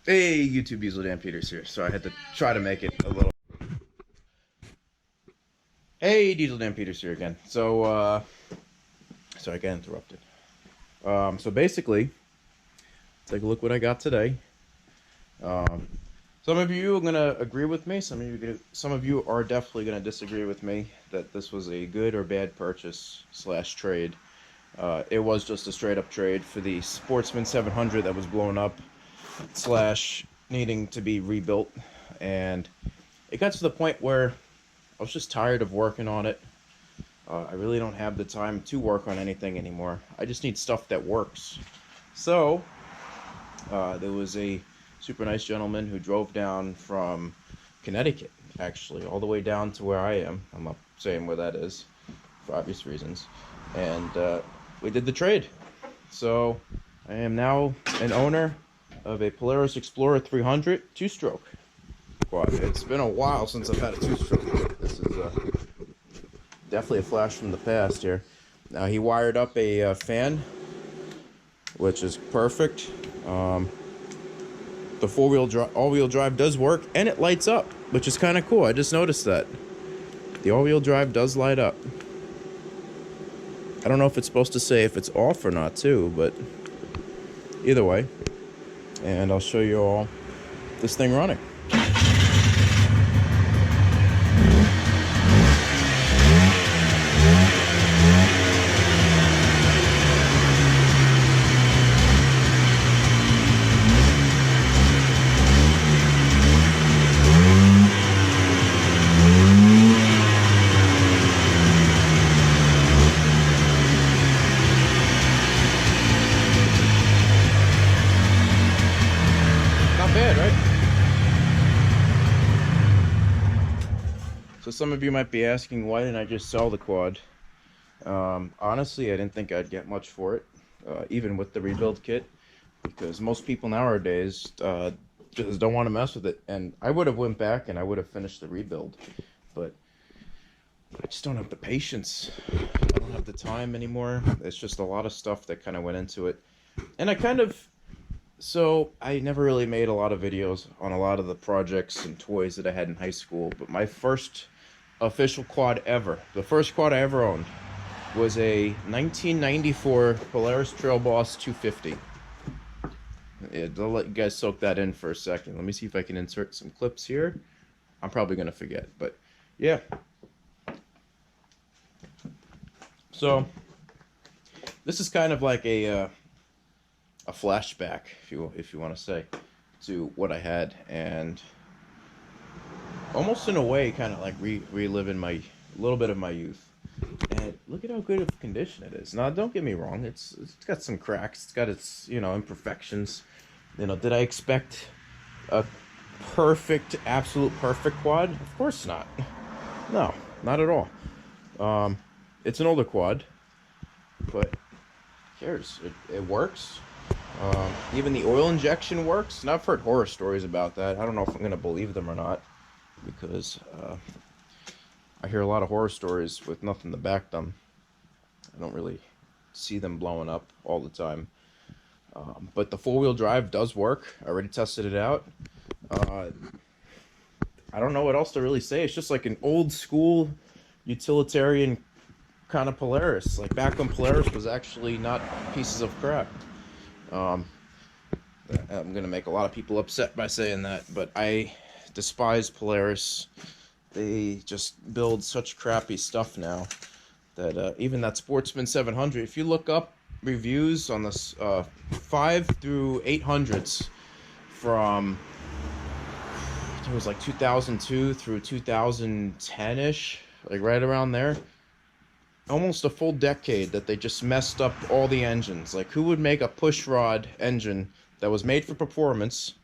Hey, YouTube, Diesel Dan Peters here. So I had to try to make it a little. Hey, Diesel Dan Peters here again. Sorry, I got interrupted. So basically, take a look what I got today. Um, some of you are gonna agree with me. Some of you are definitely gonna disagree with me that this was a good or bad purchase slash trade. It was just a straight up trade for the Sportsman 700 that was blown up slash needing to be rebuilt, and it got to the point where I was just tired of working on it. I really don't have the time to work on anything anymore. I just need stuff that works. So there was a super nice gentleman who drove down from Connecticut, actually, all the way down to where I am. I'm not saying where that is for obvious reasons. And we did the trade. So I am now an owner of a Polaris Xplorer 300 two-stroke quad. It's been a while since I've had a two-stroke. This is definitely a flash from the past here. Now he wired up a fan, which is perfect. The all-wheel drive does work, and it lights up, which is kind of cool. I just noticed that the all-wheel drive does light up. I don't know if it's supposed to say if it's off or not too, but either way. And I'll show you all this thing running. Bad, right? So some of you might be asking, why didn't I just sell the quad? Honestly, I didn't think I'd get much for it, even with the rebuild kit, because most people nowadays just don't want to mess with it. And I would have went back and I would have finished the rebuild, but I just don't have the patience. I don't have the time anymore. It's just a lot of stuff that kind of went into it, and So I never really made a lot of videos on a lot of the projects and toys that I had in high school, but my first official quad ever, the first quad I ever owned, was a 1994 Polaris Trail Boss 250. Yeah, I'll let you guys soak that in for a second. Let me see if I can insert some clips here. I'm probably going to forget, but yeah. So this is kind of like a flashback, if you want to say, to what I had, and almost in a way kind of like reliving a little bit of my youth. And look at how good of a condition it is. Now, don't get me wrong, it's got some cracks, it's got its imperfections. Did I expect a absolute perfect quad? Of course not. No, not at all. It's an older quad, but who cares? It works. Even the oil injection works, and I've heard horror stories about that. I don't know if I'm going to believe them or not, because I hear a lot of horror stories with nothing to back them. I don't really see them blowing up all the time. But the four-wheel drive does work. I already tested it out. I don't know what else to really say. It's just like an old-school utilitarian kind of Polaris, like back when Polaris was actually not pieces of crap. I'm gonna make a lot of people upset by saying that, but I despise Polaris. They just build such crappy stuff now that even that Sportsman 700, if you look up reviews on this 5 through 800s from, I think it was like 2002 through 2010-ish, like right around there, almost a full decade that they just messed up all the engines. Like, who would make a pushrod engine that was made for performance,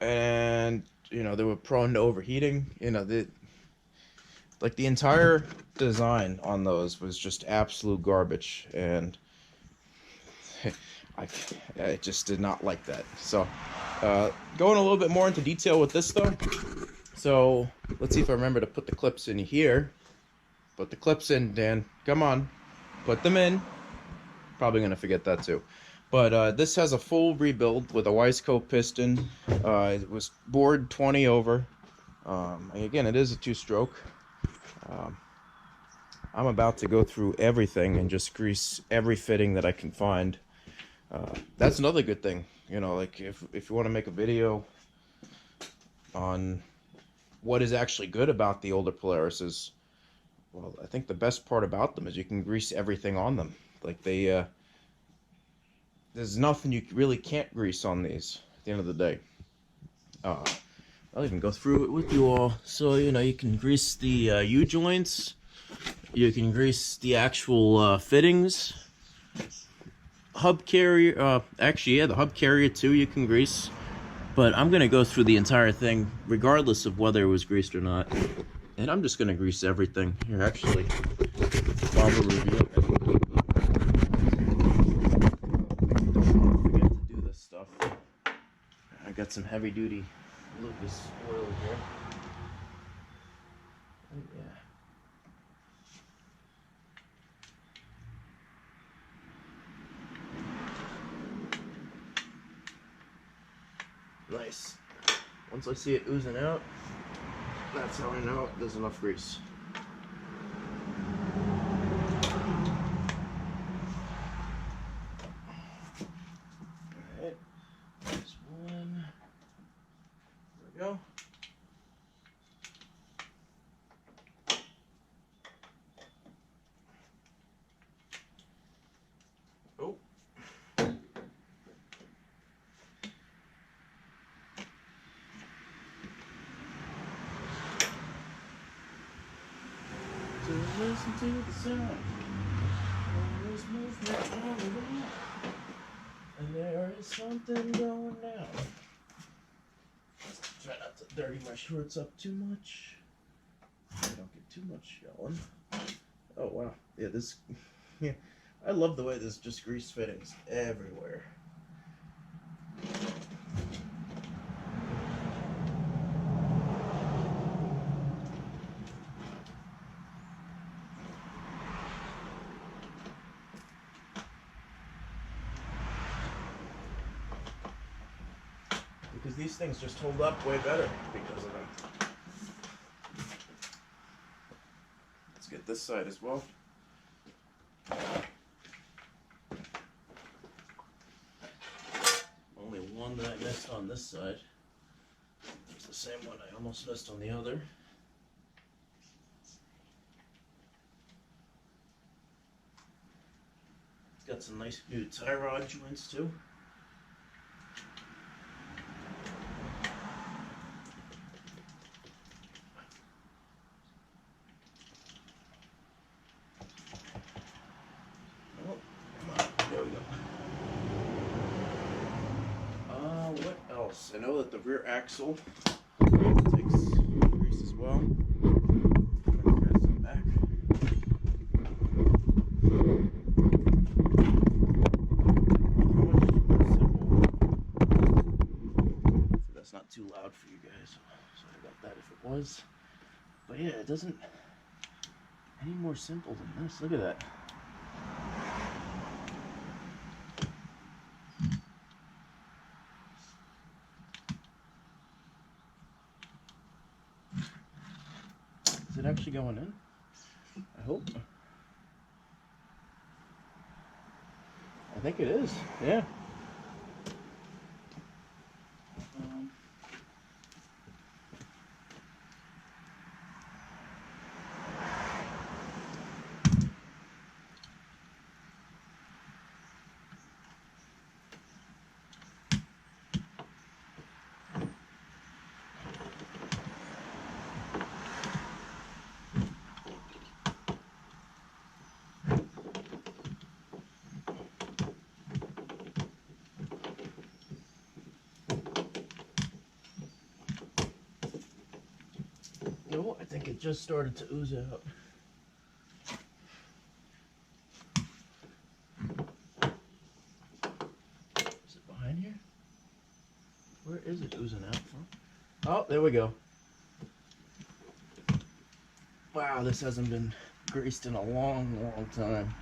and they were prone to overheating? The entire design on those was just absolute garbage, and I just did not like that. So going a little bit more into detail with this though, so let's see if I remember to put the clips in here. Put the clips in, Dan. Come on. Put them in. probably going to forget that too. But this has a full rebuild with a Wiseco piston. It was bored 20 over. Again, it is a two-stroke. I'm about to go through everything and just grease every fitting that I can find. That's another good thing, you know, like if you want to make a video on what is actually good about the older Polarises, well, I think the best part about them is you can grease everything on them. Like there's nothing you really can't grease on these at the end of the day. I'll even go through it with you all. So, you know, you can grease the U-joints. You can grease the actual fittings. Hub carrier, actually, yeah, the hub carrier too you can grease. But I'm going to go through the entire thing, regardless of whether it was greased or not. And I'm just going to grease everything. Here, actually, while we're reviewing it. Don't forget to do this stuff. I got some heavy-duty Lucas oil here. Oh, yeah. Nice. Once I see it oozing out, that's how I know there's enough grease. Alright, there's one. There we go. Oh. So listen to the sound. There is movement all around. And there is something going down. Try not to dirty my shorts up too much. I don't get too much yelling. Oh wow. Yeah, this yeah. I love the way there's just grease fittings everywhere. Because these things just hold up way better because of them. Let's get this side as well. Only one that I missed on this side. It's the same one I almost missed on the other. It's got some nice new tie rod joints too. What else? I know that the rear axle takes grease as well. Grab some back. So that's not too loud for you guys. Sorry about that if it was. But yeah, it doesn't any more simple than this. Look at that. Is it actually going in? I hope. I think it is. Yeah. No, I think it just started to ooze out. Is it behind here? Where is it oozing out from? Oh, there we go. Wow, this hasn't been greased in a long, long time.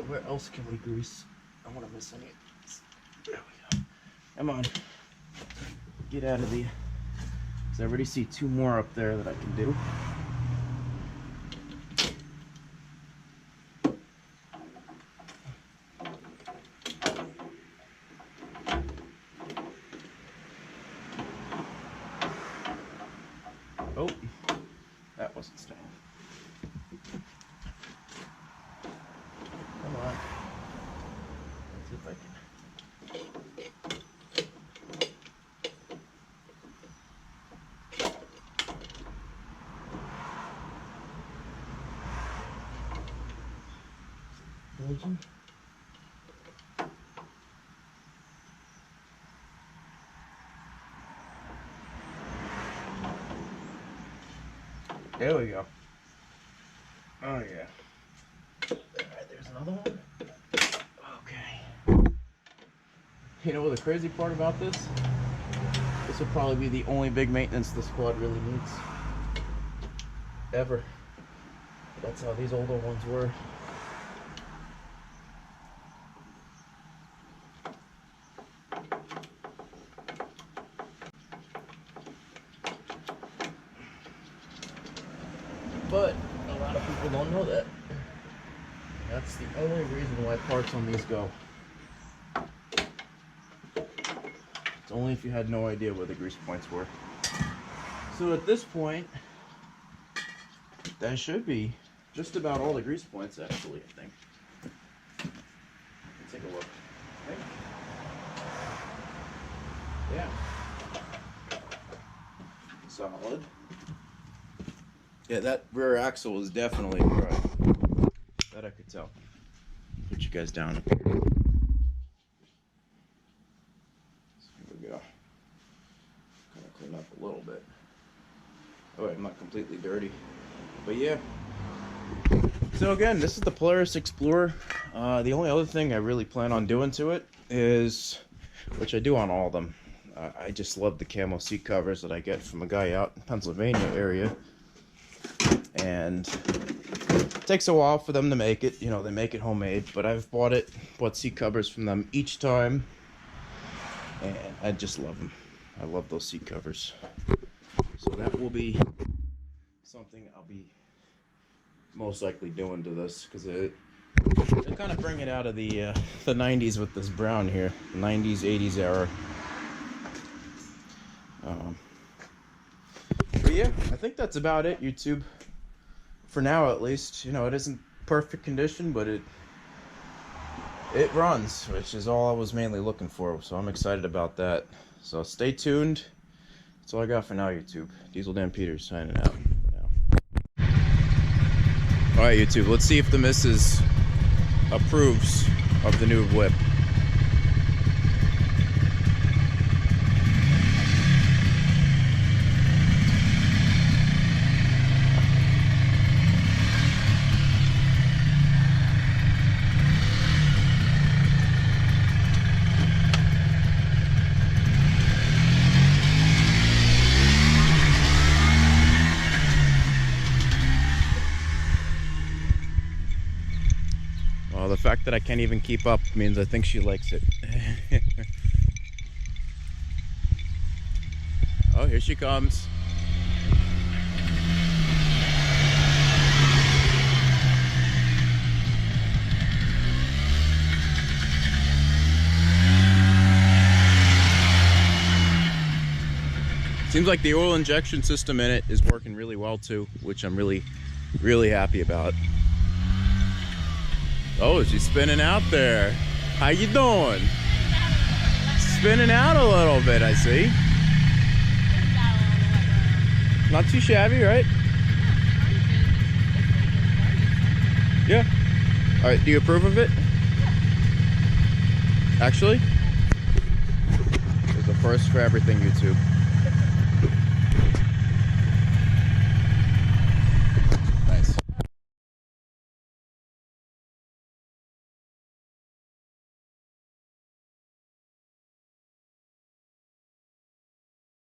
where else can we grease? I don't want to miss any. There we go. Come on. Get out of the... Because I already see 2 more up there that I can do. Oh, that wasn't staying. Come on. Let's see if I can. Belgium. There we go. Oh yeah. Alright, there's another one. Okay. You know what the crazy part about this? This will probably be the only big maintenance the squad really needs. Ever. That's how these older ones were. But a lot of people don't know that. That's the only reason why parts on these go. It's only if you had no idea where the grease points were. So at this point, that should be just about all the grease points, actually, I think. Let's take a look. Okay. Yeah. Solid. Yeah, that rear axle is definitely dry. That I could tell. Put you guys down. So here we go. Kind of clean up a little bit. Oh, I'm not completely dirty. But yeah. So again, this is the Polaris Xplorer. The only other thing I really plan on doing to it is, which I do on all of them, I just love the camo seat covers that I get from a guy out in Pennsylvania area. And it takes a while for them to make it, you know, they make it homemade, but I've bought seat covers from them each time, and I just love them. I love those seat covers. So that will be something I'll be most likely doing to this, because they kind of bring it out of the 90s with this brown here, 90s, 80s era. But yeah, I think that's about it, YouTube. For now, at least. You know, it isn't perfect condition, but it runs, which is all I was mainly looking for. So I'm excited about that. So stay tuned. That's all I got for now, YouTube. Diesel Dan Peters signing out for now. All right, YouTube. Let's see if the missus approves of the new whip. Well, the fact that I can't even keep up means I think she likes it. Oh, here she comes. Seems like the oil injection system in it is working really well too, which I'm really happy about. Oh, she's spinning out there. How you doing? Spinning out a little bit, I see. Not too shabby, right? Yeah. All right, do you approve of it? Actually? There's a first for everything, YouTube.